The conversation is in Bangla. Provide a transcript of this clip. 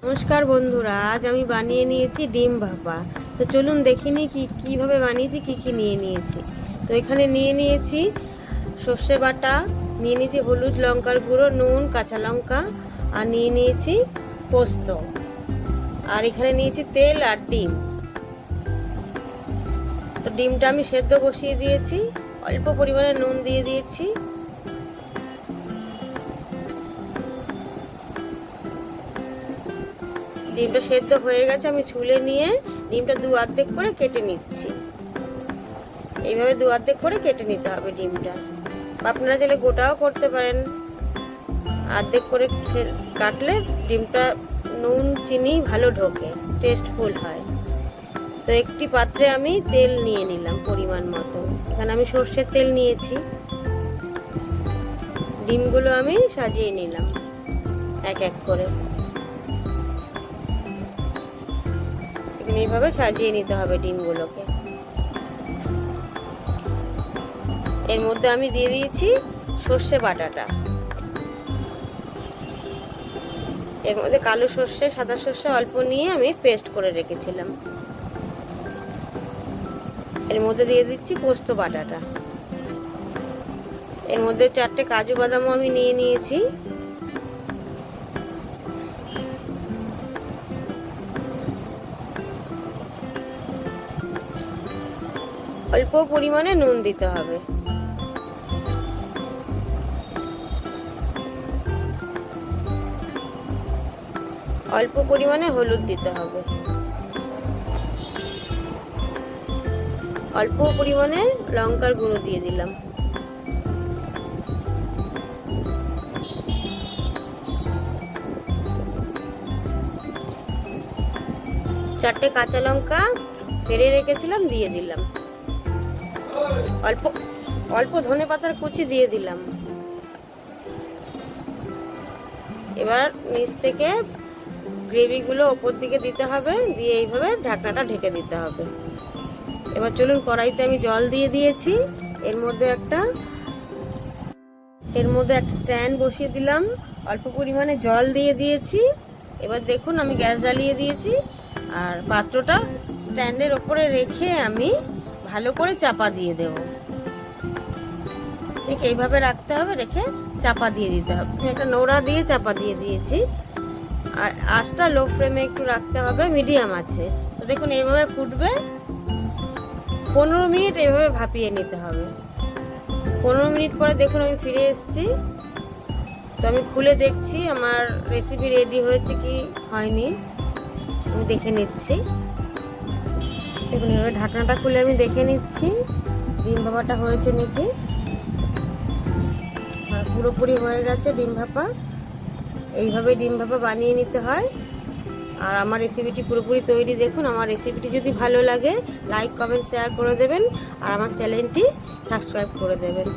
নমস্কার বন্ধুরা, আজ আমি বানিয়ে নিয়েছি ডিম ভাপা। তো চলুন দেখিনি কিভাবে বানিয়েছি, কি নিয়ে নিয়েছি। তো এখানে নিয়ে নিয়েছি সর্ষে বাটা, নিয়ে নিয়েছি হলুদ, লঙ্কার গুঁড়ো, নুন, কাঁচা লঙ্কা, আর নিয়ে নিয়েছি পোস্ত, আর এখানে নিয়েছি তেল আর ডিম। তো ডিমটা আমি সেদ্ধ বসিয়ে দিয়েছি, অল্প পরিমাণে নুন দিয়ে দিয়েছি। ডিমটা সেদ্ধ হয়ে গেছে, আমি ছুলে নিয়ে ডিমটা দু অর্ধেক করে কেটে নিচ্ছি। এইভাবে দু অর্ধেক করে কেটে নিতে হবে ডিমটা। আপনারা চাইলে গোটাও করতে পারেন। অর্ধেক করে কাটলে ডিমটা নুন চিনি ভালো ঢোকে, টেস্টফুল হয়। তো একটি পাত্রে আমি তেল নিয়ে নিলাম পরিমাণ মতো। এখানে আমি সর্ষের তেল নিয়েছি। ডিমগুলো আমি সাজিয়ে নিলাম এক এক করে। এইভাবে সাজিয়ে নিতে হবে ডিমগুলোকে। এর মধ্যে আমি দিয়ে দিয়েছি সর্ষে বাটাটা। এর মধ্যে কালো সর্ষে, সাদা সর্ষে অল্প নিয়ে আমি পেস্ট করে রেখেছিলাম। এর মধ্যে দিয়ে দিচ্ছি পোস্ত বাটাটা। এর মধ্যে 4টে কাজু বাদামও আমি নিয়ে নিয়েছি। অল্প পরিমাণে নুন দিতে হবে। অল্প পরিমাণে হলুদ দিতে হবে। অল্প পরিমাণে লঙ্কার গুঁড়ো দিয়ে দিলাম। চারটে কাঁচা লঙ্কা ফেলে রেখেছিলাম, দিয়ে দিলাম। অল্প অল্প ধনে পাতার কুচি দিয়ে দিলাম। এবার নিচ থেকে গ্রেভিগুলো ওপর দিকে দিতে হবে, দিয়ে এইভাবে ঢাকনাটা ঢেকে দিতে হবে। এবার চলুন, কড়াইতে আমি জল দিয়ে দিয়েছি। এর মধ্যে একটা স্ট্যান্ড বসিয়ে দিলাম। অল্প পরিমাণে জল দিয়ে দিয়েছি। এবার দেখুন, আমি গ্যাস জ্বালিয়ে দিয়েছি, আর পাত্রটা স্ট্যান্ডের ওপরে রেখে আমি ভালো করে চাপা দিয়ে দেব। ঠিক এইভাবে রাখতে হবে, রেখে চাপা দিয়ে দিতে হবে। আমি একটা নোড়া দিয়ে চাপা দিয়ে দিয়েছি, আর আঁচটা লো ফ্লেমে একটু রাখতে হবে, মিডিয়াম আছে। তো দেখুন এইভাবে ফুটবে। 15 মিনিট এইভাবে ভাপিয়ে নিতে হবে। 15 মিনিট পরে দেখুন আমি ফিরে এসেছি। তো আমি খুলে দেখছি আমার রেসিপি রেডি হয়েছে কি হয়নি, আমি দেখে নিচ্ছি। দেখুন এভাবে ঢাকনাটা খুলে আমি দেখে নিচ্ছি ডিম ভাপাটা হয়েছে নাকি। পুরোপুরি হয়ে গেছে ডিম ভাপা। এইভাবে ডিম ভাপা বানিয়ে নিতে হয়। আর আমার রেসিপিটি পুরোপুরি তৈরি। দেখুন, আমার রেসিপিটি যদি ভালো লাগে লাইক, কমেন্ট, শেয়ার করে দেবেন, আর আমার চ্যানেলটি সাবস্ক্রাইব করে দেবেন।